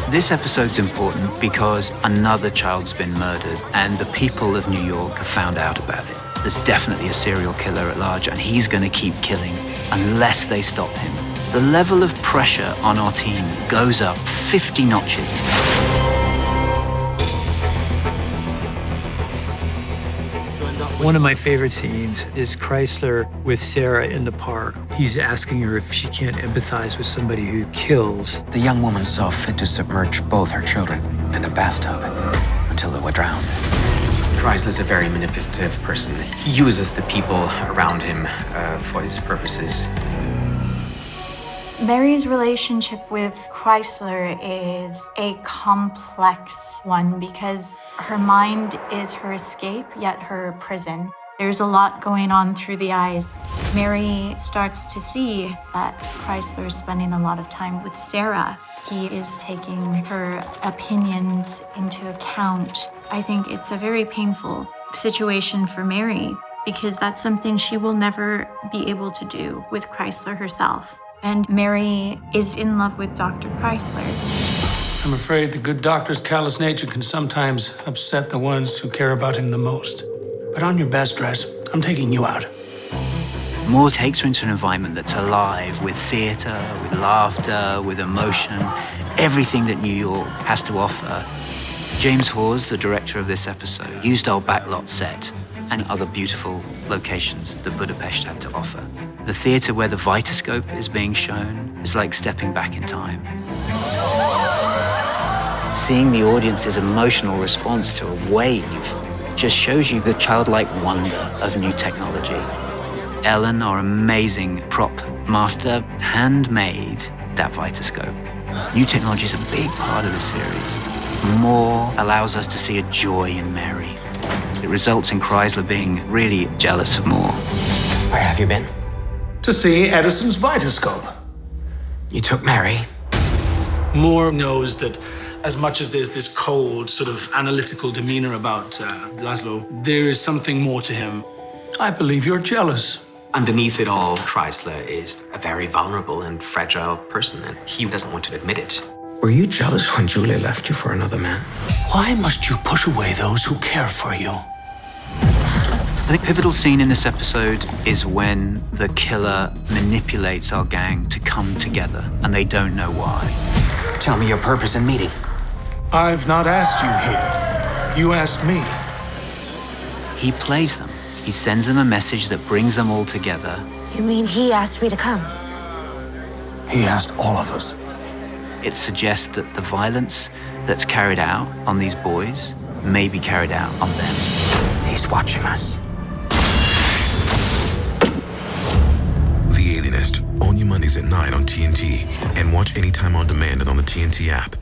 This episode's important because another child's been murdered and the people of New York have found out about it. There's definitely a serial killer at large and he's going to keep killing unless they stop him. The level of pressure on our team goes up 50 notches. One of my favorite scenes is Chrysler with Sara in the park. He's asking her if she can't empathize with somebody who kills. The young woman saw fit to submerge both her children in a bathtub until they were drowned. Chrysler's a very manipulative person. He uses the people around him for his purposes. Mary's relationship with Chrysler is a complex one because her mind is her escape, yet her prison. There's a lot going on through the eyes. Mary starts to see that Chrysler is spending a lot of time with Sara. He is taking her opinions into account. I think it's a very painful situation for Mary because that's something she will never be able to do with Chrysler herself. And Mary is in love with Dr. Chrysler. I'm afraid the good doctor's callous nature can sometimes upset the ones who care about him the most. Put on your best dress. I'm taking you out. Moore takes her into an environment that's alive with theater, with laughter, with emotion, everything that New York has to offer. James Hawes, the director of this episode, used our backlot set and other beautiful locations that Budapest had to offer. The theater where the Vitascope is being shown is like stepping back in time. Seeing the audience's emotional response to a wave just shows you the childlike wonder of new technology. Ellen, our amazing prop master, handmade that Vitascope. New technology is a big part of the series. Moore allows us to see a joy in Mary. It results in Chrysler being really jealous of Moore. Where have you been? To see Edison's Vitascope. You took Mary. Moore knows that as much as there's this cold, sort of analytical demeanor about Laszlo, there is something more to him. I believe you're jealous. Underneath it all, Chrysler is a very vulnerable and fragile person, and he doesn't want to admit it. Were you jealous when Julia left you for another man? Why must you push away those who care for you? The pivotal scene in this episode is when the killer manipulates our gang to come together, and they don't know why. Tell me your purpose in meeting. I've not asked you here. You asked me. He plays them. He sends them a message that brings them all together. You mean he asked me to come? He asked all of us. It suggests that the violence that's carried out on these boys may be carried out on them. He's watching us. The Alienist, only Mondays at 9 on TNT, and watch anytime on demand and on the TNT app.